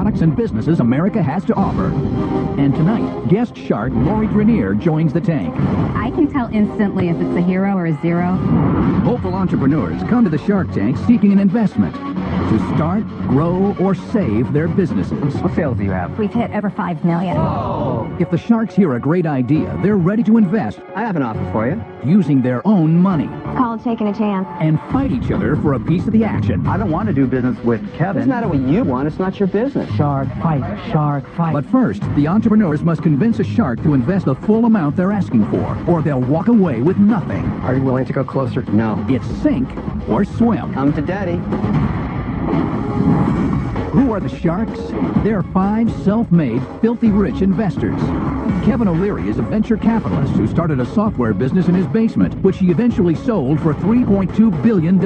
products and businesses America has to offer. And tonight, guest shark Lori Grenier joins the tank. I can tell instantly if it's a hero or a zero. Hopeful entrepreneurs come to the Shark Tank seeking an investment to start, grow, or save their businesses. What sales do you have? We've hit over 5 million. Whoa! If the sharks hear a great idea, they're ready to invest I have an offer for you. using their own money Call it taking a chance. and fight each other for a piece of the action. I don't want to do business with Kevin. It's not what you want. It's not your business. Shark fight. Shark fight. But first, the entrepreneurs must convince a shark to invest the full amount they're asking for, or they'll walk away with nothing. Are you willing to go closer? No. It's sink or swim. Come to daddy. Who are the sharks? They're 5 self-made, filthy rich investors. Kevin O'Leary is a venture capitalist who started a software business in his basement, which he eventually sold for $3.2 billion.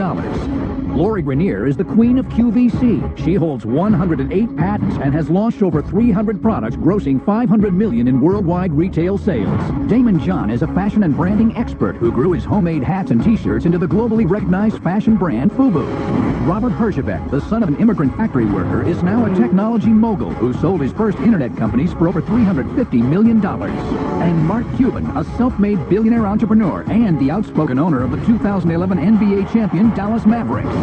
Lori Grenier is the queen of QVC. She holds 108 patents and has launched over 300 products, grossing $500 million in worldwide retail sales. Damon John is a fashion and branding expert who grew his homemade hats and t-shirts into the globally recognized fashion brand FUBU. Robert Herjavec, the son of an immigrant factory worker, is now a technology mogul who sold his first internet companies for over $350 million. And Mark Cuban, a self-made billionaire entrepreneur and the outspoken owner of the 2011 NBA champion Dallas Mavericks.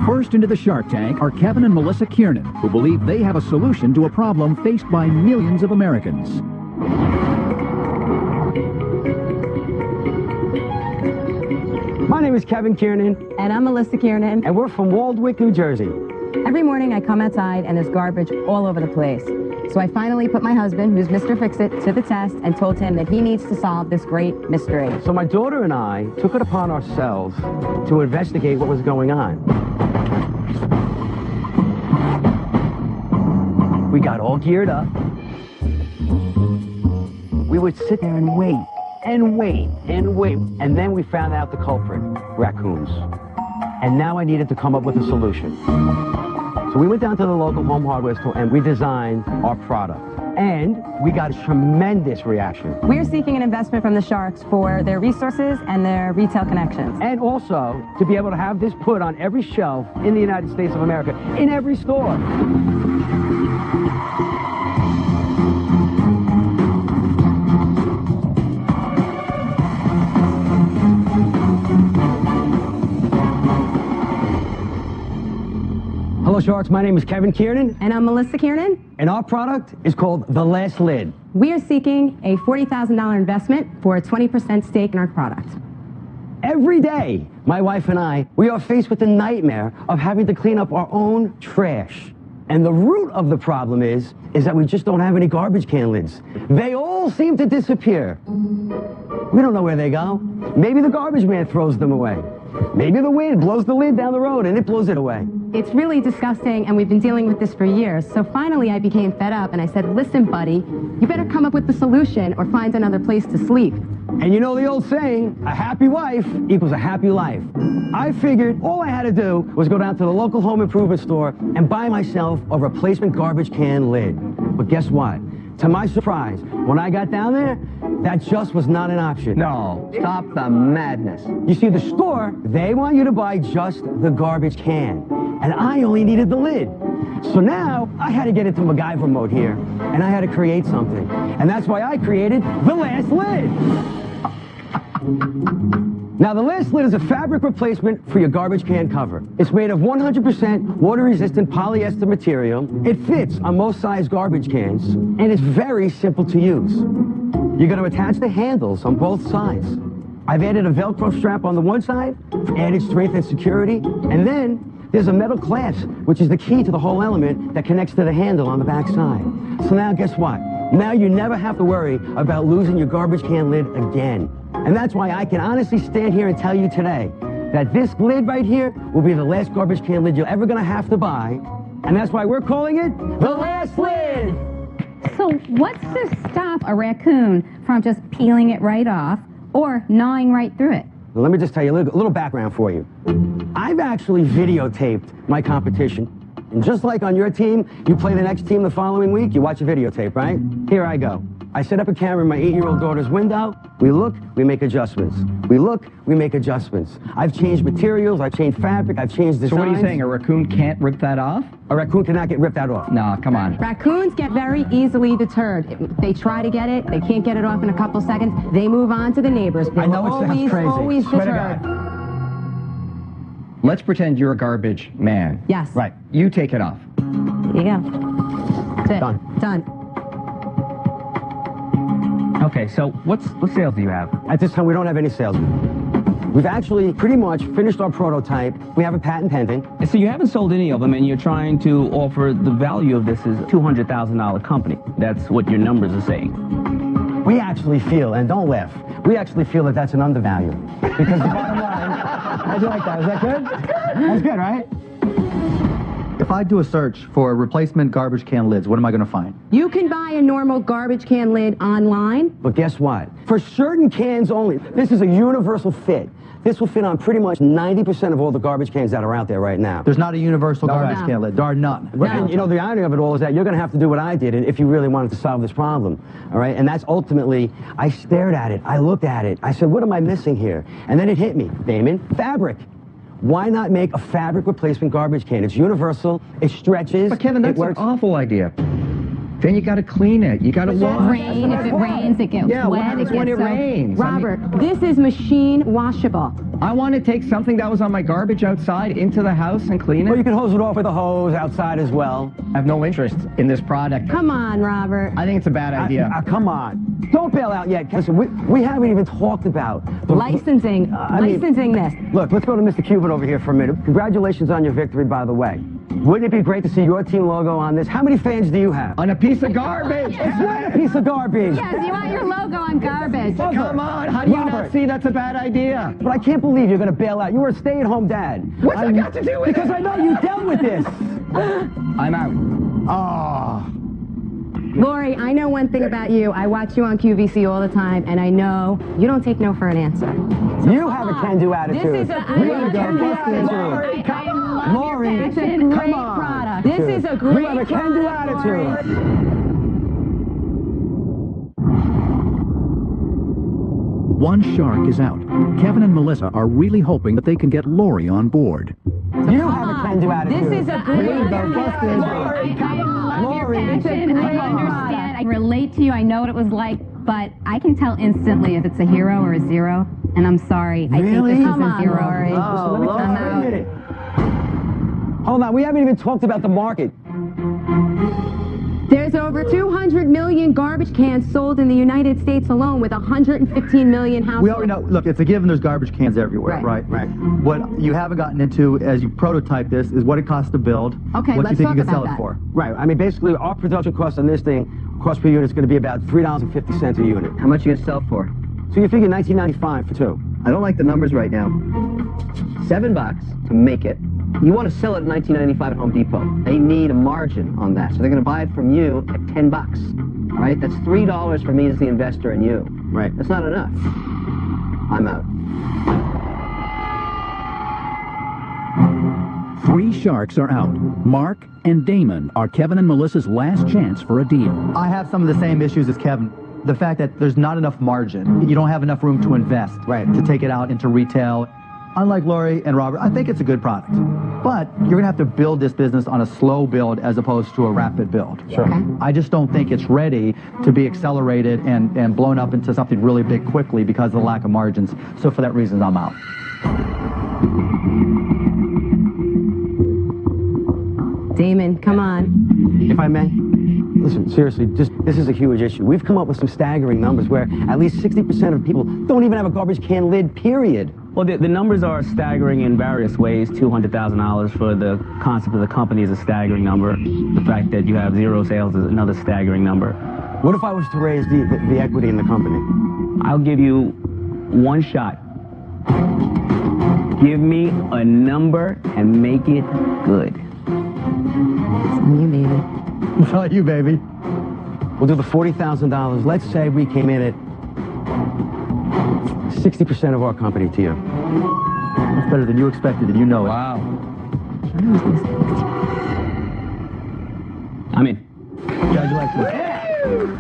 First into the Shark Tank are Kevin and Melissa Kiernan, who believe they have a solution to a problem faced by millions of Americans. My name is Kevin Kiernan, And I'm Melissa Kiernan. and we're from Waldwick, New Jersey. Every morning I come outside and there's garbage all over the place. So I finally put my husband, who's Mr. Fix-It, to the test and told him that he needs to solve this great mystery. So my daughter and I took it upon ourselves to investigate what was going on. We got all geared up. We would sit there and wait, and wait, and wait. And then we found out the culprit, raccoons. And now I needed to come up with a solution. So we went down to the local home hardware store and we designed our product. And we got a tremendous reaction. We're seeking an investment from the Sharks for their resources and their retail connections. And also to be able to have this put on every shelf in the United States of America, in every store. Hello, Sharks. My name is Kevin Kiernan, And I'm Melissa Kiernan. and our product is called The Last Lid. We are seeking a $40,000 investment for a 20% stake in our product. Every day, my wife and I, we are faced with the nightmare of having to clean up our own trash. And the root of the problem is that we just don't have any garbage can lids. They all seem to disappear. We don't know where they go. Maybe the garbage man throws them away. Maybe the wind blows the lid down the road and it blows it away. It's really disgusting, and we've been dealing with this for years. So finally I became fed up and I said, listen, buddy, you better come up with the solution or find another place to sleep. And you know the old saying, a happy wife equals a happy life. I figured all I had to do was go down to the local home improvement store and buy myself a replacement garbage can lid. But guess what? To my surprise, when I got down there, that just was not an option. No, stop the madness. You see, the store, they want you to buy just the garbage can. And I only needed the lid. So now, I had to get into MacGyver mode here, and I had to create something. And that's why I created The Last Lid. Now, the last lid is a fabric replacement for your garbage can cover. It's made of 100% water-resistant polyester material. It fits on most size garbage cans, and it's very simple to use. You're going to attach the handles on both sides. I've added a Velcro strap on the one side for added strength and security, and then there's a metal clasp, which is the key to the whole element that connects to the handle on the back side. So now guess what? Now you never have to worry about losing your garbage can lid again. And that's why I can honestly stand here and tell you today that this lid right here will be the last garbage can lid you're ever going to have to buy. And that's why we're calling it The Last Lid. So what's to stop a raccoon from just peeling it right off or gnawing right through it? Well, let me just tell you a little background for you. I've actually videotaped my competition. And just like on your team, you play the next team the following week, you watch a videotape, right? Here I go. I set up a camera in my 8-year-old daughter's window. We look, we make adjustments. We look, we make adjustments. I've changed materials, I've changed fabric, I've changed designs. So what are you saying, a raccoon can't rip that off? A raccoon cannot get ripped that off. No, come on. Raccoons get very easily deterred. If they try to get it, they can't get it off in a couple seconds. They move on to the neighbors. I know it sounds crazy. Always Swear to deterred. Let's pretend you're a garbage man. Yes. Right. You take it off. Here you go. That's it. Done. Okay, so what sales do you have? At this time, we don't have any sales. We've actually pretty much finished our prototype. We have a patent pending. So you haven't sold any of them, and you're trying to offer the value of this as a $200,000 company. That's what your numbers are saying. We actually feel, and don't laugh, we actually feel that that's an undervalue. Because the bottom line, how'd you like that? Was that good? That's good, right? If I do a search for replacement garbage can lids, what am I going to find? You can buy a normal garbage can lid online. But guess what? For certain cans only, this is a universal fit. This will fit on pretty much 90% of all the garbage cans that are out there right now. There's not a universal garbage can lid. There are none. And you know, the irony of it all is that you're going to have to do what I did if you really wanted to solve this problem, all right? And that's ultimately, I stared at it, I looked at it, I said, what am I missing here? And then it hit me, Damon, fabric. Why not make a fabric replacement garbage can? It's universal, it stretches, But Kevin, that's it works. an awful idea. Then you got to clean it. You got to wash. If it rains, it gets Yeah, what wet. happens when it rains? Robert, this is machine washable. I want to take something that was on my garbage outside into the house and clean Or you it. can hose it off with a hose outside as well. I have no interest in this product. Come on, Robert. I think it's a bad idea. Come on. Don't bail out yet. Listen, we haven't even talked about the Licensing. Licensing this. Look, let's go to Mr. Cuban over here for a minute. Congratulations on your victory, by the way. Wouldn't it be great to see your team logo on this? How many fans do you have? On a piece of garbage. It's not a piece of garbage. Yes, you want your logo on garbage. Come on. How do you Robert. not see that's a bad idea? But I can't believe you're going to bail out. You were a stay-at-home dad. What's that got to do with Because it? I know you dealt with this. I'm out. Oh. Lori, I know one thing about you. I watch you on QVC all the time, and I know you don't take no for an answer. You have a can-do attitude. This is a great Lori, It's a come great on. product. This is a great You have a can-do attitude. One shark is out. Kevin and Melissa are really hoping that they can get Lori on board. You have a can-do attitude. This is a great Lori, I understand. I relate to you. I know what it was like, but I can tell instantly if it's a hero or a zero. And I'm sorry. I think this is Come a on, zero. Lori. Let me I'm wait a out. minute. Hold on, we haven't even talked about the market. There's over 200 million garbage cans sold in the United States alone, with 115 million households. We already know, look, it's a given there's garbage cans everywhere, Right. right? What you haven't gotten into as you prototype this is what it costs to build, Okay, what you let's think talk you can sell about it for. Right, I mean, basically, our production cost on this thing, cost per unit is going to be about $3.50 a unit. How much you gonna sell for? So you figure $19.95 for two. I don't like the numbers right now. $7 to make it. You want to sell it at $19.95 at Home Depot. They need a margin on that, so they're going to buy it from you at $10. All right, that's $3 for me as the investor and you. Right. That's not enough. I'm out. 3 sharks are out. Mark and Damon are Kevin and Melissa's last chance for a deal. I have some of the same issues as Kevin. The fact that there's not enough margin. You don't have enough room to invest to take it out into retail. Unlike Lori and Robert, I think it's a good product. But you're going to have to build this business on a slow build as opposed to a rapid build. Sure. Okay. I just don't think it's ready to be accelerated and blown up into something really big quickly because of the lack of margins. So for that reason, I'm out. Damon, come on. If I may, listen, seriously, this is a huge issue. We've come up with some staggering numbers where at least 60% of people don't even have a garbage can lid, period. Well, the numbers are staggering in various ways. $200,000 for the concept of the company is a staggering number. The fact that you have 0 sales is another staggering number. What if I was to raise the equity in the company? I'll give you one shot. Give me a number and make it good. You, baby. It's all you, baby. We'll do the $40,000. Let's say we came in at 60% of our company to you. That's better than you expected, and you know it. Wow. I'm in. Congratulations.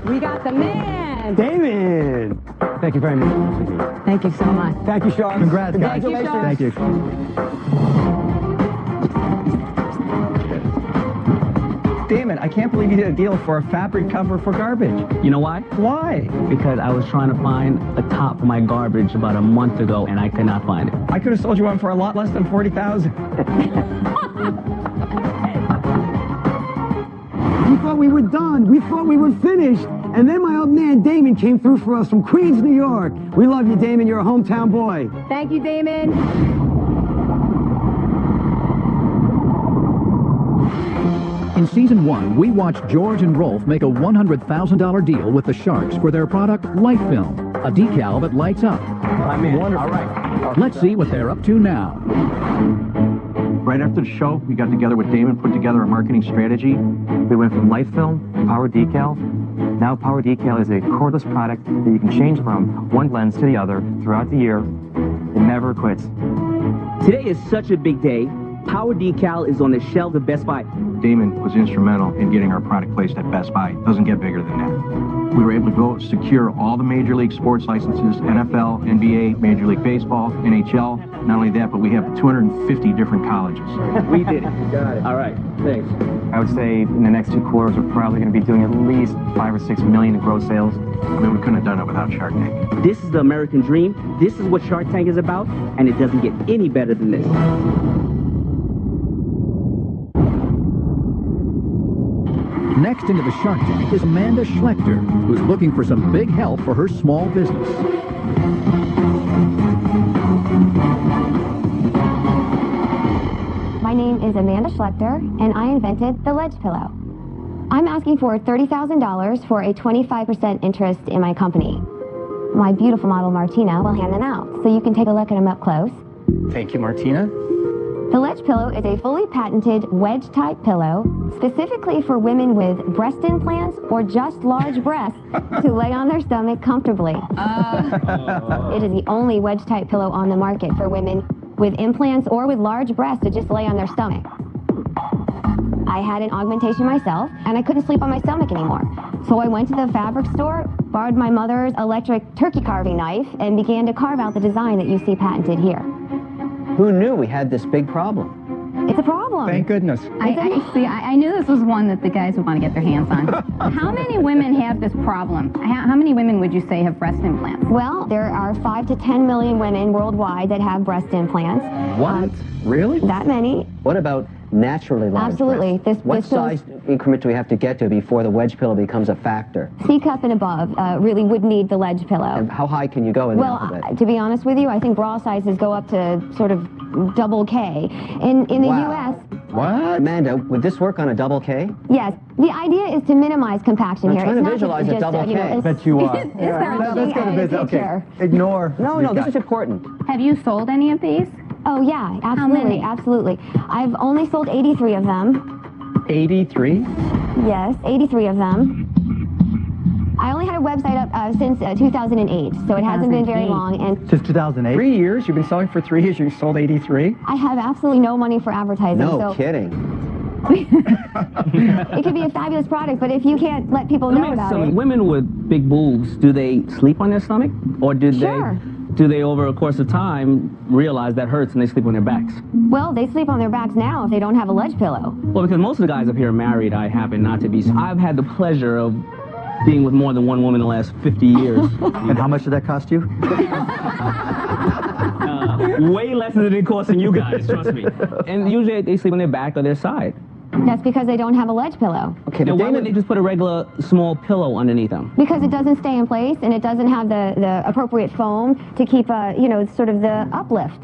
We got the man. Damon! Thank you very much. Thank you so much. Thank you, Sharks. Congrats, guys. Congratulations. Thank you. Damon, I can't believe you did a deal for a fabric cover for garbage. You know why? Why? Because I was trying to find a top for my garbage about a month ago, and I could not find it. I could have sold you one for a lot less than $40,000. We thought we were done. We thought we were finished. And then my old man Damon came through for us from Queens, New York. We love you, Damon. You're a hometown boy. Thank you, Damon. In Season 1, we watched George and Rolf make a $100,000 deal with the Sharks for their product, Light Film, a decal that lights up. I'm in. Wonderful. All right. Let's see what they're up to now. Right after the show, we got together with Damon, put together a marketing strategy. We went from light film to power decal. Now power decal is a cordless product that you can change from one lens to the other throughout the year. It never quits. Today is such a big day. Power decal is on the shelves of Best Buy. Damon was instrumental in getting our product placed at Best Buy. It doesn't get bigger than that. We were able to go secure all the Major League sports licenses, NFL, NBA, Major League Baseball, NHL. Not only that, but we have 250 different colleges. We did it. Got it. All right. Thanks. I would say in the next 2 quarters, we're probably going to be doing at least 5 or 6 million in gross sales. I mean, we couldn't have done it without Shark Tank. This is the American dream. This is what Shark Tank is about, and it doesn't get any better than this. Next into the Shark Tank is Amanda Schlechter, who's looking for some big help for her small business. My name is Amanda Schlechter, and I invented the Ledge Pillow. I'm asking for $30,000 for a 25% interest in my company. My beautiful model, Martina, will hand them out, so you can take a look at them up close. Thank you, Martina. The Ledge Pillow is a fully patented wedge-type pillow specifically for women with breast implants or just large breasts to lay on their stomach comfortably. It is the only wedge-type pillow on the market for women with implants or with large breasts to just lay on their stomach. I had an augmentation myself, and I couldn't sleep on my stomach anymore. So I went to the fabric store, borrowed my mother's electric turkey carving knife, and began to carve out the design that you see patented here. Who knew we had this big problem? It's a problem. Thank goodness. I knew this was one that the guys would want to get their hands on. How many women have this problem? How many women would you say have breast implants? Well, there are 5 to 10 million women worldwide that have breast implants. What? Really? That many. What about naturally large Absolutely. breasts? What size increment do we have to get to before the wedge pillow becomes a factor? C cup and above really would need the Ledge Pillow. And how high can you go in the alphabet? To be honest with you, I think bra sizes go up to sort of double K. In the Wow. U.S. What? Amanda, would this work on a double K? Yes. The idea is to minimize compaction I'm here. trying It's to not visualize a just, double you know, K. it's- Bet you are. Is there Let's go to a business. Okay. picture? Ignore. No, this is important. Have you sold any of these? Oh, yeah, absolutely, many? absolutely. I've only sold 83 of them. 83? Yes, 83 of them. I only had a website up since 2008, so it hasn't been very long. And Since 2008? 3 years? You've been selling for 3 years. You sold 83? I have absolutely no money for advertising. No so kidding. It could be a fabulous product, but if you can't let people know about it. Women with big boobs, do they sleep on their stomach? Or do they, over a course of time, realize that hurts and they sleep on their backs? Well, they sleep on their backs now if they don't have a Ledge Pillow. Well, because most of the guys up here are married, I happen not to be. I've had the pleasure of being with more than one woman in the last 50 years. And how much did that cost you? Way less than it costing you guys, trust me. And usually they sleep on their back or their side. That's because they don't have a Ledge Pillow. Okay, now why would they just put a regular small pillow underneath them? Because it doesn't stay in place and it doesn't have the appropriate foam to keep, you know, sort of the uplift.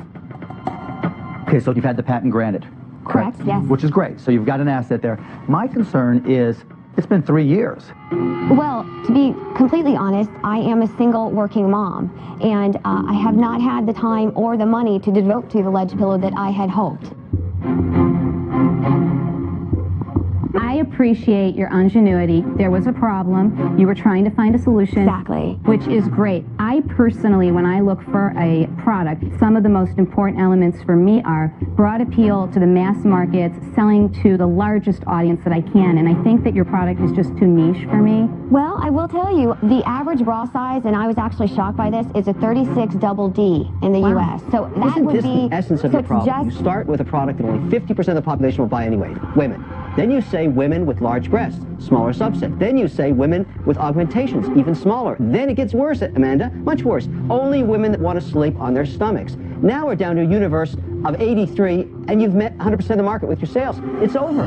Okay, so you've had the patent granted. Correct, yes. Which is great. So you've got an asset there. My concern is it's been 3 years. Well, to be completely honest, I am a single working mom, and I have not had the time or the money to devote to the Ledge Pillow that I had hoped. I appreciate your ingenuity. There was a problem. You were trying to find a solution. Exactly. Which is great. I personally, when I look for a product, some of the most important elements for me are broad appeal to the mass markets, selling to the largest audience that I can, and I think that your product is just too niche for me. Well, I will tell you, the average bra size, and I was actually shocked by this, is a 36 double D in the U.S. So that Isn't would this be the essence of so your problem? You just start with a product that only 50% of the population will buy anyway, women. Then you say women with large breasts, smaller subset. Then you say women with augmentations, even smaller. Then it gets worse, Amanda, much worse. Only women that want to sleep on their stomachs. Now we're down to a universe of 83, and you've met 100% of the market with your sales. It's over.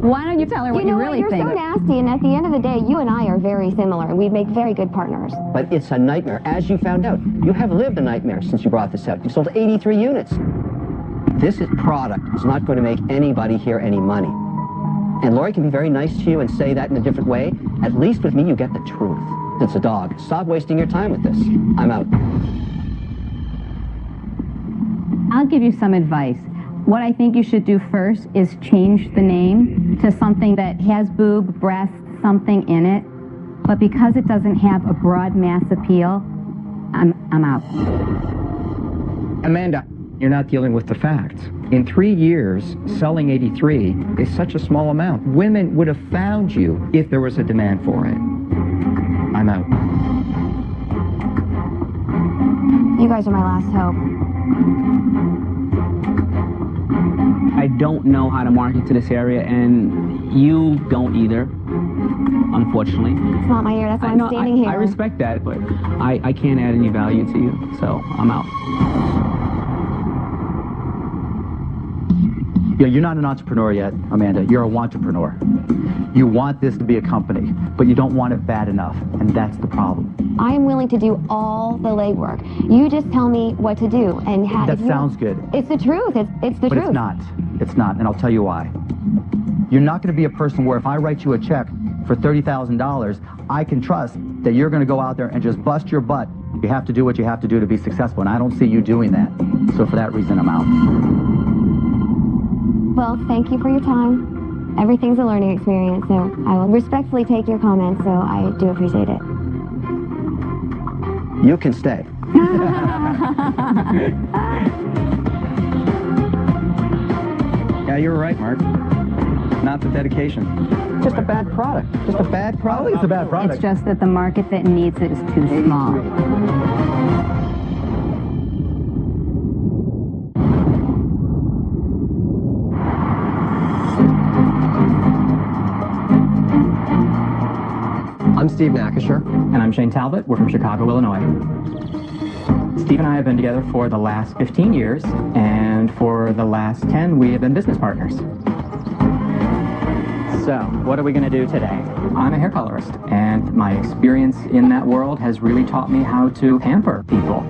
Why don't you tell her what you really You're think? so nasty, and at the end of the day, you and I are very similar, and we'd make very good partners. But it's a nightmare, as you found out. You have lived a nightmare since you brought this out. You've sold 83 units. This product is not going to make anybody here any money. And Lori can be very nice to you and say that in a different way. At least with me, you get the truth. It's a dog. Stop wasting your time with this. I'm out. I'll give you some advice. What I think you should do first is change the name to something that has boob, breast, something in it. But because it doesn't have a broad mass appeal, I'm out. Amanda, you're not dealing with the facts. In 3 years, selling 83 is such a small amount. Women would have found you if there was a demand for it. I'm out. You guys are my last hope. I don't know how to market to this area, and you don't either, unfortunately. It's not my year, that's why I'm standing here. I respect that, but I can't add any value to you, so I'm out. Yeah, you're not an entrepreneur yet, Amanda. You're a wantrepreneur. You want this to be a company, but you don't want it bad enough, and that's the problem. I am willing to do all the legwork. You just tell me what to do, and That sounds good. It's the truth. It's the But truth. it's not. It's not, and I'll tell you why. You're not going to be a person where if I write you a check for $30,000, I can trust that you're going to go out there and just bust your butt. You have to do what you have to do to be successful, and I don't see you doing that. So for that reason, I'm out. Well, thank you for your time. Everything's a learning experience, so I will respectfully take your comments, so I do appreciate it. You can stay. Yeah, you were right, Mark. Not the dedication. Just a bad product. Just a bad product. It's a bad product. It's just that the market that needs it is too small. I'm Steve Nakasher. And I'm Shane Talbot. We're from Chicago, Illinois. Steve and I have been together for the last 15 years, and for the last 10, we have been business partners. So, what are we going to do today? I'm a hair colorist, and my experience in that world has really taught me how to pamper people.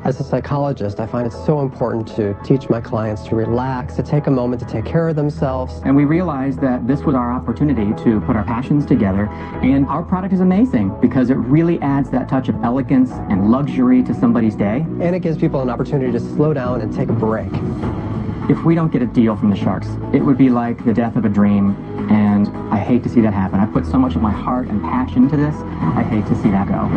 As a psychologist, I find it so important to teach my clients to relax, to take a moment to take care of themselves. And we realized that this was our opportunity to put our passions together, and our product is amazing because it really adds that touch of elegance and luxury to somebody's day. And it gives people an opportunity to slow down and take a break. If we don't get a deal from the Sharks, it would be like the death of a dream, and I hate to see that happen. I put so much of my heart and passion into this, I hate to see that go.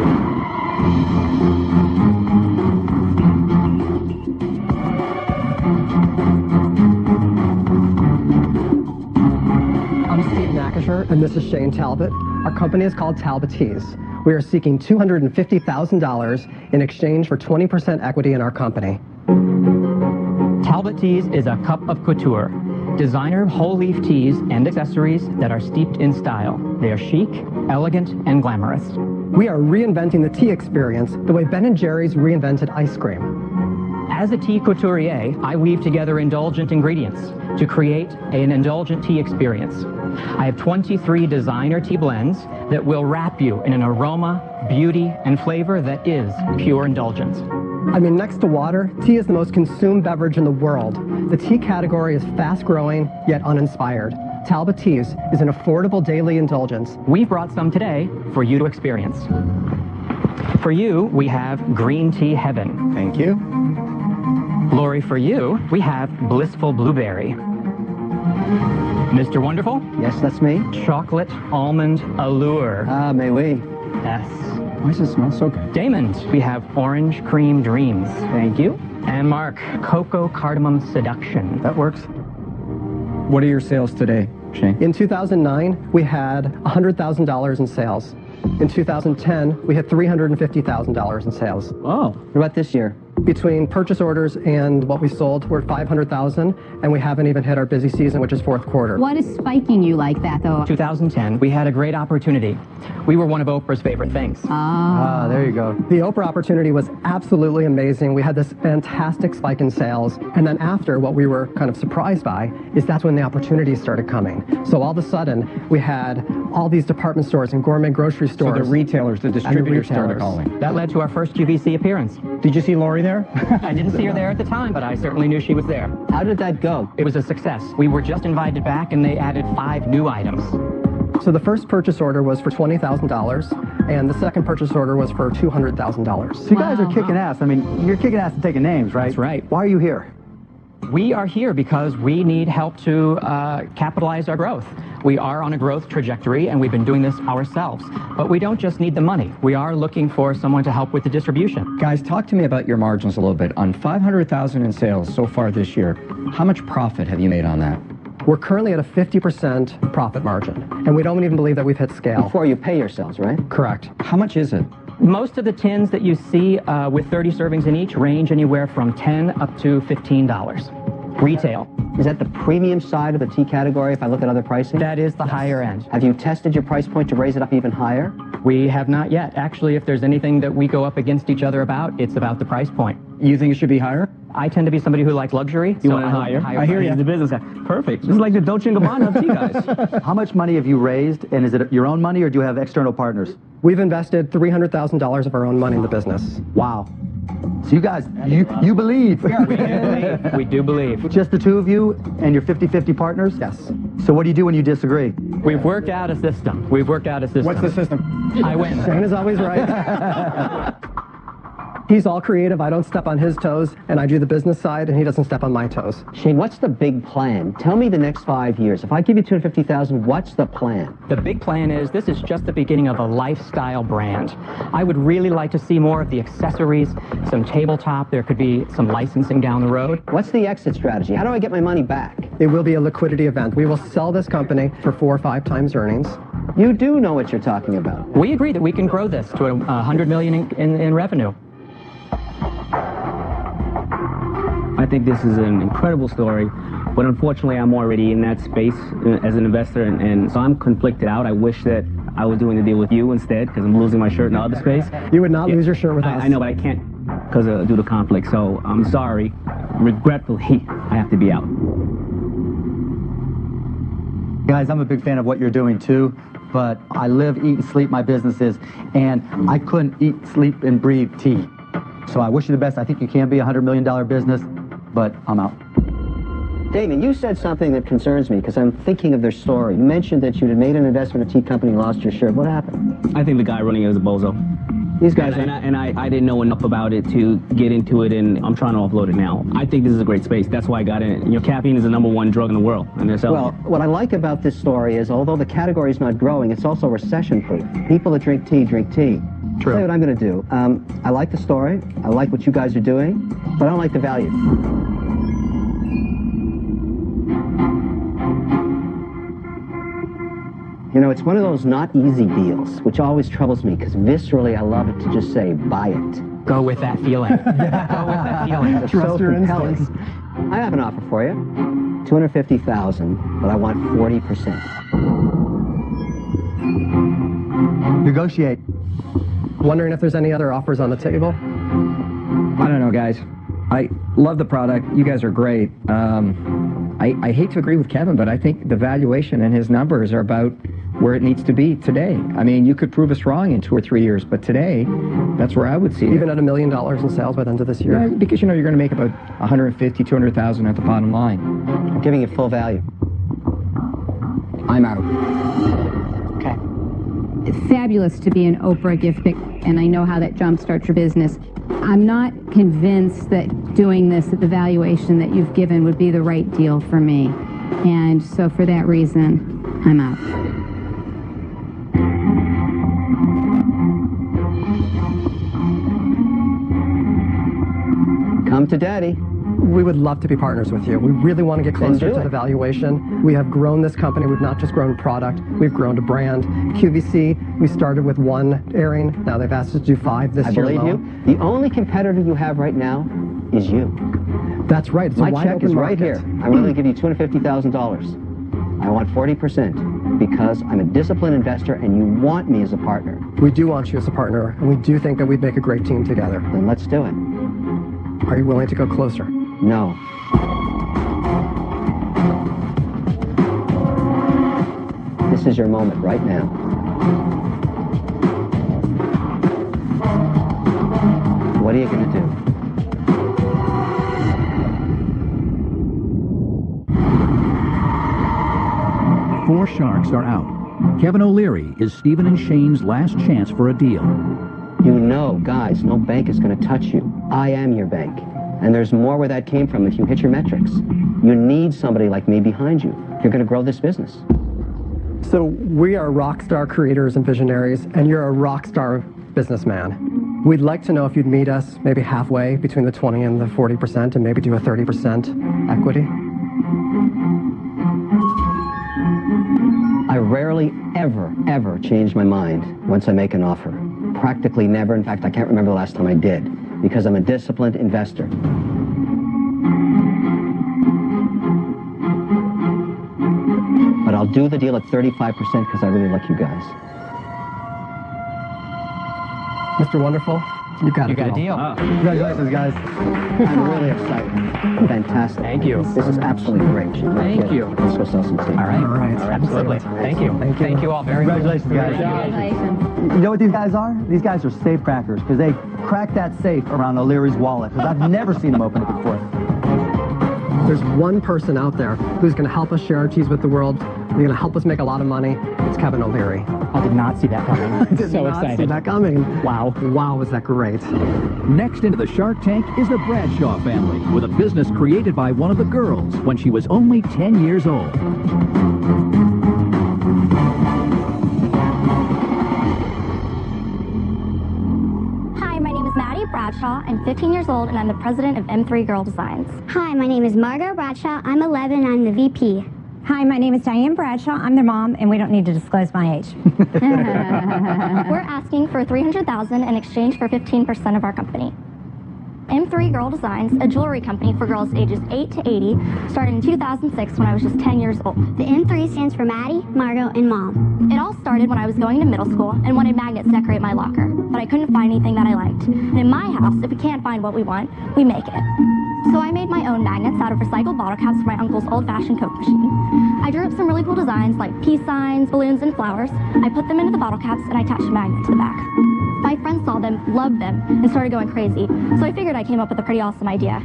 I'm Steve Nakasher, and this is Shane Talbot. Our company is called Talbot Tees. We are seeking $250,000 in exchange for 20% equity in our company. Talbot Tees is a cup of couture. Designer whole leaf tees and accessories that are steeped in style. They are chic, elegant, and glamorous. We are reinventing the tea experience the way Ben & Jerry's reinvented ice cream. As a tea couturier, I weave together indulgent ingredients to create an indulgent tea experience. I have 23 designer tea blends that will wrap you in an aroma, beauty, and flavor that is pure indulgence. I mean, next to water, tea is the most consumed beverage in the world. The tea category is fast-growing, yet uninspired. Talbot Tees is an affordable daily indulgence. We brought some today for you to experience. For you, we have Green Tea Heaven. Thank you. Lori, for you, we have Blissful Blueberry. Mr. Wonderful? Yes, that's me. Chocolate Almond Allure. Ah, may we? Yes. Why does it smell so good? Damon, we have Orange Cream Dreams. Thank you. And Mark, Cocoa Cardamom Seduction. That works. What are your sales today, Shane? In 2009, we had $100,000 in sales. In 2010, we had $350,000 in sales. Oh. What about this year? Between purchase orders and what we sold, we're $500,000, and we haven't even hit our busy season, which is fourth quarter. What is spiking you like that, though? 2010, we had a great opportunity. We were one of Oprah's favorite things. Ah, there you go. The Oprah opportunity was absolutely amazing. We had this fantastic spike in sales, and then after, what we were kind of surprised by is that's when the opportunities started coming. So all of a sudden, we had all these department stores and gourmet grocery stores. So the retailers, the distributors started calling. That led to our first QVC appearance. Did you see Lori there? I didn't see her there at the time, but I certainly knew she was there. How did that go? It was a success. We were just invited back, and they added 5 new items. So the first purchase order was for $20,000, and the second purchase order was for $200,000. So you guys are kicking ass. I mean, you're kicking ass and taking names, right? That's right. Why are you here? We are here because we need help to capitalize our growth. We are on a growth trajectory, and we've been doing this ourselves. But we don't just need the money. We are looking for someone to help with the distribution. Guys, talk to me about your margins a little bit. On $500,000 in sales so far this year, how much profit have you made on that? We're currently at a 50% profit margin, and we don't even believe that we've hit scale. Before you pay yourselves, right? Correct. How much is it? Most of the tins that you see with 30 servings in each range anywhere from $10 up to $15. Retail. Is that the premium side of the tea category if I look at other pricing? That is the higher end. Have you tested your price point to raise it up even higher? We have not yet. Actually, if there's anything that we go up against each other about, it's about the price point. You think it should be higher? I tend to be somebody who likes luxury. You so want it higher? higher I hear you. The business guy. Perfect. This is like the Dolce & Gabbana of tea guys. How much money have you raised, and is it your own money, or do you have external partners? We've invested $300,000 of our own money in the business. Wow. So you guys, you believe. We do believe. Just the two of you and your 50-50 partners? Yes. So what do you do when you disagree? We've worked out a system. What's the system? I win. Shane is always right. He's all creative. I don't step on his toes, and I do the business side, and he doesn't step on my toes. Shane, what's the big plan? Tell me the next 5 years. If I give you $250,000, what's the plan? The big plan is this is just the beginning of a lifestyle brand. I would really like to see more of the accessories, some tabletop. There could be some licensing down the road. What's the exit strategy? How do I get my money back? It will be a liquidity event. We will sell this company for 4 or 5 times earnings. You do know what you're talking about. We agree that we can grow this to $100 million in revenue. I think this is an incredible story, but unfortunately I'm already in that space as an investor, and so I'm conflicted out. I wish that I was doing the deal with you instead, because I'm losing my shirt in the other space. You would not lose your shirt with us. I know, but I can't because due to conflict, so I'm sorry. Regretfully, I have to be out. Guys, I'm a big fan of what you're doing too, but I live, eat, and sleep my businesses, and I couldn't eat, sleep, and breathe tea. So I wish you the best. I think you can be a $100 million business, but I'm out. Damon, you said something that concerns me because I'm thinking of their story. You mentioned that you had made an investment in a tea company and lost your shirt. What happened? I think the guy running it is a bozo. These guys I didn't know enough about it to get into it, and I'm trying to offload it now. I think this is a great space. That's why I got in it. You know, caffeine is the #1 drug in the world, and they're selling Well, what I like about this story is, although the category is not growing, it's also recession-proof. People that drink tea, drink tea. True. I'll tell you what I'm going to do. I like the story. I like what you guys are doing, but I don't like the value. You know, it's one of those not easy deals, which always troubles me, because viscerally I love it to just say, buy it. Go with that feeling. Go with that feeling. It's so compelling. I have an offer for you. $250,000, but I want 40%. Negotiate. Wondering if there's any other offers on the table? I don't know, guys. I love the product. You guys are great. I hate to agree with Kevin, but I think the valuation and his numbers are about where it needs to be today. I mean, you could prove us wrong in 2 or 3 years, but today, that's where I would see it. Even at $1 million in sales by the end of this year? Yeah, because, you know, you're going to make about $150,000, $200,000 at the bottom line. I'm giving you full value. I'm out. Okay. It's fabulous to be an Oprah gift pick, and I know how that jumpstarts your business. I'm not convinced that doing this at the valuation that you've given would be the right deal for me. And so for that reason, I'm out. Come to Daddy. We would love to be partners with you. We really want to get closer to the valuation. We have grown this company. We've not just grown product, we've grown a brand. QVC, we started with 1 airing. Now they've asked us to do 5 this year alone. I believe you. The only competitor you have right now is you. That's right. It's My a wide check open is right market. here. I'm willing to give you $250,000. I want 40% because I'm a disciplined investor and you want me as a partner. We do want you as a partner, and we do think that we'd make a great team together. Then let's do it. Are you willing to go closer? No. This is your moment right now. What are you going to do? Four sharks are out. Kevin O'Leary is Stephen and Shane's last chance for a deal. You know, guys, no bank is going to touch you. I am your bank. And there's more where that came from if you hit your metrics. You need somebody like me behind you. You're going to grow this business. So we are rock star creators and visionaries, and you're a rock star businessman. We'd like to know if you'd meet us maybe halfway between the 20 and the 40% and maybe do a 30% equity. I rarely, ever change my mind once I make an offer. Practically never. In fact, I can't remember the last time I did, because I'm a disciplined investor. But I'll do the deal at 35% because I really like you guys. Mr. Wonderful, you got a deal. Congratulations, guys. I'm really excited. Fantastic. Thank you. This is absolutely great. Thank you. Let's go sell some tea. All right. Absolutely. Thank you. Thank you all very much. Congratulations, guys. Congratulations. You know what these guys are? These guys are safe crackers because they cracked that safe around O'Leary's wallet because I've never seen them open it before. There's one person out there who's going to help us share our cheese with the world. They're going to help us make a lot of money. It's Kevin O'Leary. I did not see that coming. I did so not excited. see that coming. Wow. Wow, was that great. Next into the Shark Tank is the Bradshaw family, with a business created by one of the girls when she was only 10 years old. Hi, my name is Maddie Bradshaw. I'm 15 years old, and I'm the president of M3 Girl Designs. Hi, my name is Margot Bradshaw. I'm 11 and I'm the VP. Hi, my name is Diane Bradshaw. I'm their mom, and we don't need to disclose my age. We're asking for $300,000 in exchange for 15% of our company. M3 Girl Designs, a jewelry company for girls ages 8 to 80, started in 2006 when I was just 10 years old. The M3 stands for Maddie, Margot, and Mom. It all started when I was going to middle school and wanted magnets to decorate my locker, but I couldn't find anything that I liked. And in my house, if we can't find what we want, we make it. So I made my own magnets out of recycled bottle caps for my uncle's old-fashioned Coke machine. I drew up some really cool designs like peace signs, balloons, and flowers. I put them into the bottle caps and I attached a magnet to the back. My friends saw them, loved them, and started going crazy, so I figured I came up with a pretty awesome idea.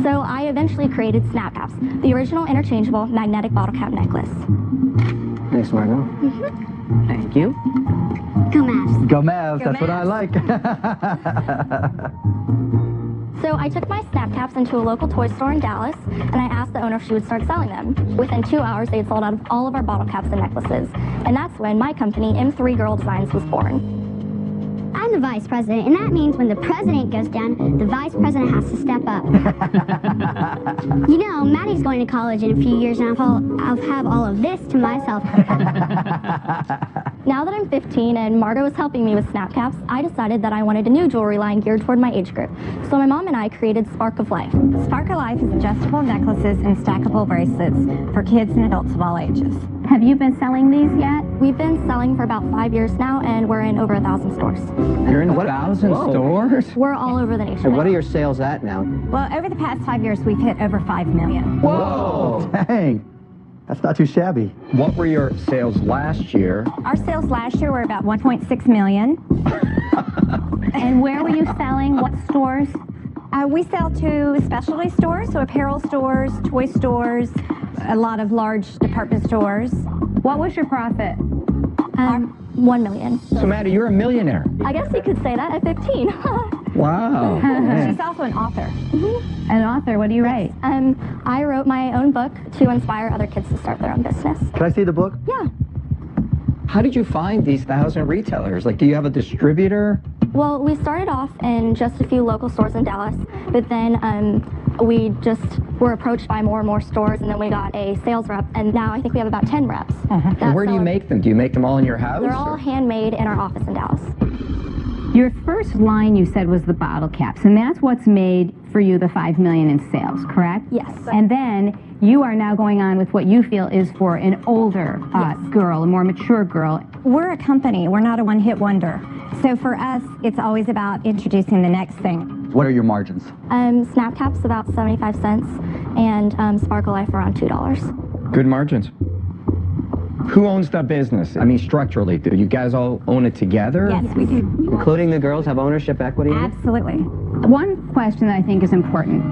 So I eventually created Snap Caps, the original interchangeable magnetic bottle cap necklace. Thanks, Margot. Thank you. Go Mavs. Go Mavs, that's what I like. So I took my Snap Caps into a local toy store in Dallas, and I asked the owner if she would start selling them. Within 2 hours, they had sold out of all of our bottle caps and necklaces. And that's when my company, M3 Girl Designs, was born. I'm the vice president, and that means when the president goes down, the vice president has to step up. You know, Maddie's going to college in a few years, and I'll have all of this to myself. Now that I'm 15 and Margot is helping me with Snap Caps, I decided that I wanted a new jewelry line geared toward my age group. So my mom and I created Spark of Life. Spark of Life is adjustable necklaces and stackable bracelets for kids and adults of all ages. Have you been selling these yet? We've been selling for about 5 years now, and we're in over 1,000 stores. You're in 1,000 stores? We're all over the nation. And what are your sales at now? Well, over the past 5 years, we've hit over 5 million. Whoa! Dang. That's not too shabby. What were your sales last year? Our sales last year were about 1.6 million. And where were you selling? What stores? We sell to specialty stores, so apparel stores, toy stores, a lot of large department stores. What was your profit? 1 million. So, Maddie, you're a millionaire. I guess you could say that at 15. Wow. She's also an author. An author, what do you write? I wrote my own book to inspire other kids to start their own business. Can I see the book? Yeah. How did you find these 1,000 retailers? Like, do you have a distributor? Well, we started off in just a few local stores in Dallas, but then we just were approached by more and more stores, and then we got a sales rep, and now I think we have about 10 reps. And where do you make them? Do you make them all in your house? They're all handmade in our office in Dallas. Your first line you said was the bottle caps, and that's what's made for you the $5 million in sales, correct? Yes. And then you are now going on with what you feel is for an older girl, a more mature girl. We're a company. We're not a one-hit wonder. So for us, it's always about introducing the next thing. What are your margins? Snap Caps about 75 cents, and Sparkle Life around $2. Good margins. Who owns the business? I mean, structurally, do you guys all own it together? Yes, we do. Including the girls have ownership equity? Absolutely. One question that I think is important.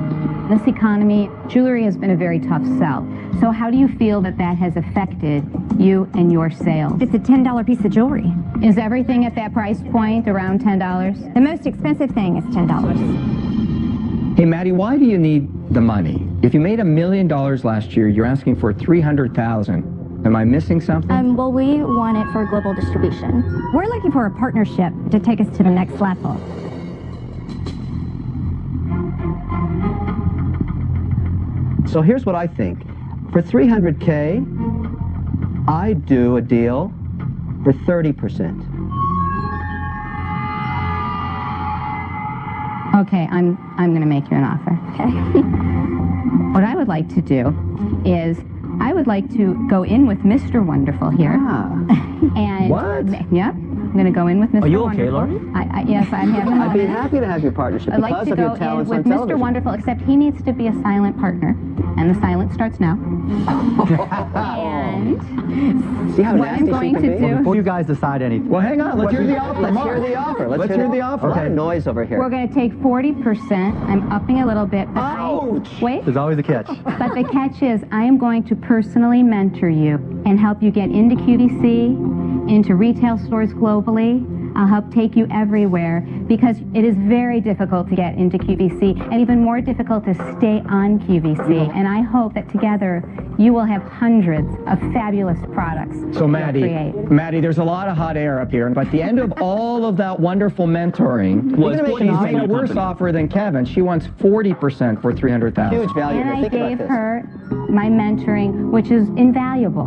This economy, jewelry has been a very tough sell. So how do you feel that that has affected you and your sales? It's a $10 piece of jewelry. Is everything at that price point around $10? The most expensive thing is $10. Hey, Maddie, why do you need the money? If you made $1 million last year, you're asking for $300,000. Am I missing something? Well, we want it for global distribution. We're looking for a partnership to take us to the next level. So here's what I think. For $300K, I'd do a deal for 30%. Okay, I'm going to make you an offer. Okay. What I would like to do is I would like to go in with Mr. Wonderful here. And What? Yeah, I'm going to go in with Mr. Are you Wonderful. okay, Laurie? Yes, I'm having a I'd be moment. happy to have your partnership I'd like because to of your go in talents on with Mr. television. Wonderful, except he needs to be a silent partner. And the silence starts now. And See how what I'm nasty she going can to be? do... Before you guys decide anything. Well, hang on. Let's hear the offer. Let's hear the offer. Let's hear the offer. A lot of noise over here. We're going to take 40%. I'm upping a little bit. But wait. There's always a catch. But the catch is I am going to personally mentor you and help you get into QVC, into retail stores globally. I'll help take you everywhere because it is very difficult to get into QVC and even more difficult to stay on QVC. And I hope that together you will have hundreds of fabulous products. So Maddie, there's a lot of hot air up here. But at the end of all of that wonderful mentoring, she's made a worse offer than Kevin. She wants 40% for $300,000. Huge value And here. I Think about gave this. her my mentoring, which is invaluable,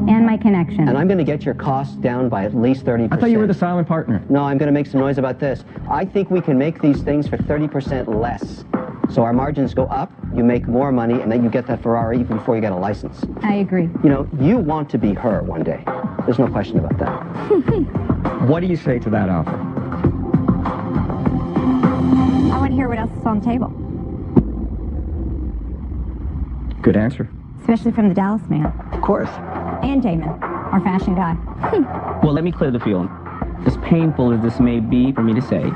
and my connection. And I'm going to get your costs down by at least 30%. I thought you were the silent partner. No, I'm going to make some noise about this. I think we can make these things for 30% less. So our margins go up, you make more money, and then you get that Ferrari even before you get a license. I agree. You know, you want to be her one day. There's no question about that. What do you say to that offer? I want to hear what else is on the table, Good answer. especially from the Dallas man. Of course. And Damon, our fashion guy. Well, let me clear the field. As painful as this may be for me to say,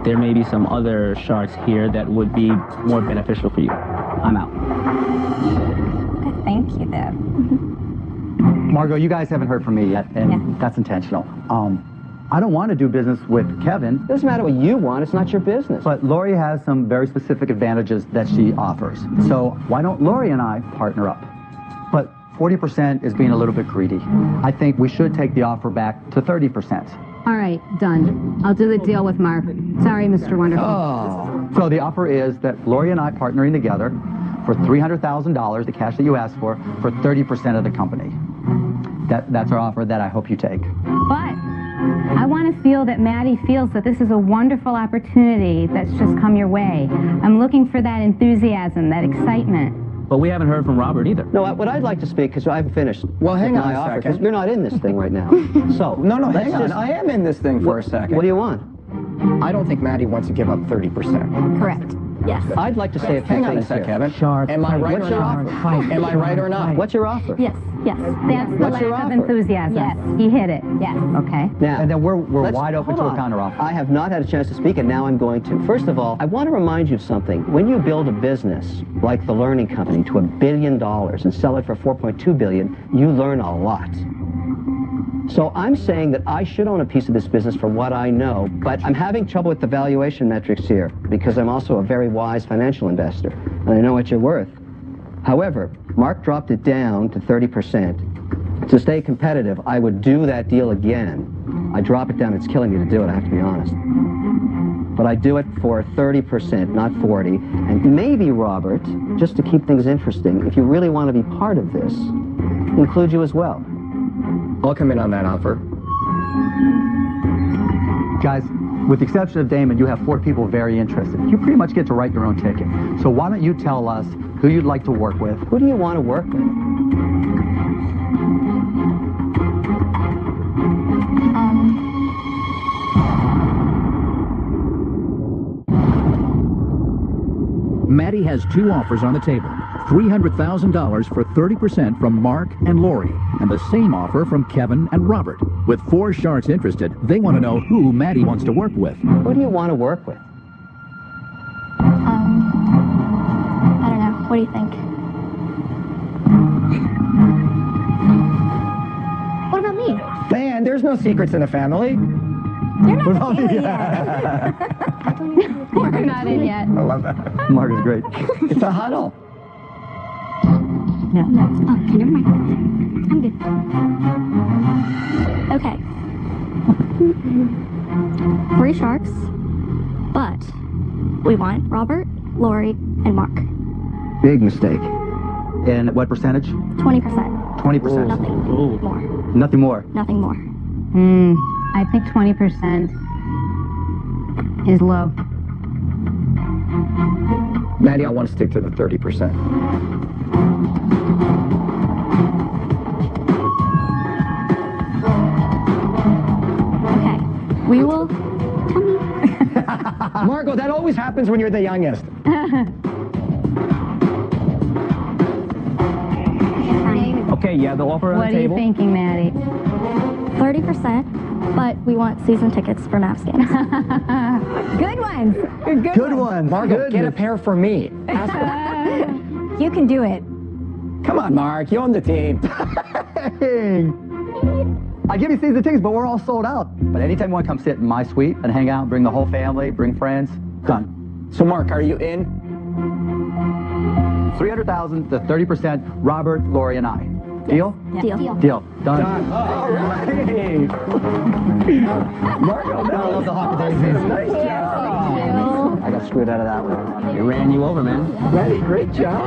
there may be some other sharks here that would be more beneficial for you. I'm out. Thank you, though. Margot, you guys haven't heard from me yet, and that's intentional. I don't want to do business with Kevin. It doesn't matter what you want. It's not your business. But Lori has some very specific advantages that she offers. So why don't Lori and I partner up? But 40% is being a little bit greedy. I think we should take the offer back to 30%. All right, done. I'll do the deal with Mark. Sorry, Mr. Wonderful. So the offer is that Lori and I partnering together for $300,000, the cash that you asked for 30% of the company. That's our offer that I hope you take. But I want to feel that Maddie feels that this is a wonderful opportunity that's just come your way. I'm looking for that enthusiasm, that excitement. But we haven't heard from Robert either. No, what I'd like to speak, because I haven't finished. Well, hang on my a offer, second. 'cause you're not in this thing right now. So No, let's hang on. just- I am in this thing for a second. What do you want? I don't think Maddie wants to give up 30%. Correct. Yes. I'd like to say a few Hang on a things sec, here. Kevin. Am I right What's or your not? offer? Am I right or not? What's your offer? Yes. Yes. That's the What's your lack of offer? enthusiasm. Yes. He hit it. Yes. Okay. Now, And then we're let's- wide open to hold a on. counteroffer. I have not had a chance to speak, and now I'm going to. First of all, I want to remind you of something. When you build a business like the Learning Company to $1 billion and sell it for $4.2 billion, you learn a lot. So I'm saying that I should own a piece of this business for what I know, but I'm having trouble with the valuation metrics here because I'm also a very wise financial investor, and I know what you're worth. However, Mark dropped it down to 30%. To stay competitive, I would do that deal again. I drop it down, it's killing me to do it, I have to be honest. But I do it for 30%, not 40. And maybe, Robert, just to keep things interesting, if you really want to be part of this, include you as well. I'll come in on that offer. Guys, with the exception of Damon, you have 4 people very interested. You pretty much get to write your own ticket. So why don't you tell us who you'd like to work with? Who do you want to work with? Maddie has 2 offers on the table. $300,000 for 30% from Mark and Lori, and the same offer from Kevin and Robert. With 4 sharks interested, they want to know who Maddie wants to work with. Who do you want to work with? I don't know. What do you think? What about me? Man, there's no secrets in the family. You're not in yet. We're not in yet. I love that. Mark is great. It's a huddle. No. Oh, never mind. I'm good. Okay. 3 sharks, but we want Robert, Lori, and Mark. Big mistake. And what percentage? 20%. 20%. Nothing more. Nothing more. Nothing more. I think 20% is low. Maddie, I want to stick to the 30%. Okay. We will... Margot, that always happens when you're the youngest. Okay, yeah, the offer on What the are you table. thinking, Maddie? 30%, but we want season tickets for Mavs games. Good ones. Good one. Margot, get a pair for me. You can do it. Come on, Mark, you own the team. Hey. I give you season tickets, but we're all sold out. But anytime you want to come sit in my suite and hang out, bring the whole family, bring friends, done. So, Mark, are you in? 300,000 to 30%, Robert, Lori, and I. Deal? Deal. Deal. Done. All right. Margot, I love the hockey daisies. Nice job. I got screwed out of that one. They ran you over, man. Maddie, great job.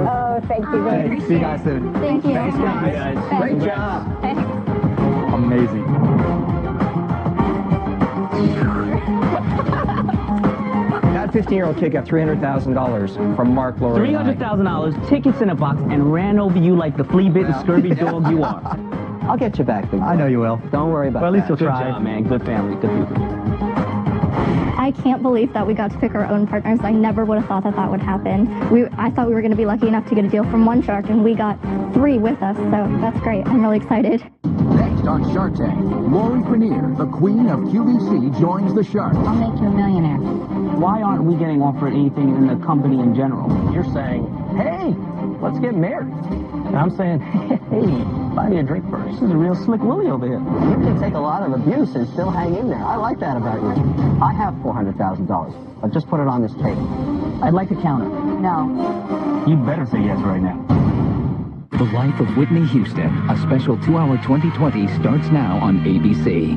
Oh, thank you. See you guys soon. Thank you. Thanks, guys. Great job. Amazing. That 15-year-old kid got $300,000 from Mark, Lori, and I. $300,000, tickets in a box, and ran over you like the flea-bitten, scurvy dog you are. I'll get you back, big boy. I know you will. Don't worry about Well, at least that. you'll Good try. job, man. Good family, good people. I can't believe that we got to pick our own partners. I never would have thought that that would happen. I thought we were going to be lucky enough to get a deal from 1 shark, and we got 3 with us, so that's great. I'm really excited. Next on Shark Tank, Lori Grenier, the queen of QVC, joins the Sharks. I'll make you a millionaire. Why aren't we getting offered anything in the company in general? You're saying, hey, let's get married. And I'm saying, hey, buy me a drink first. This is a real slick Willie over here. You can take a lot of abuse and still hang in there. I like that about you. I have $400,000. I'll just put it on this table. I'd like to counter. No. You better say yes right now. The Life of Whitney Houston, a special 2-hour 2020 starts now on ABC.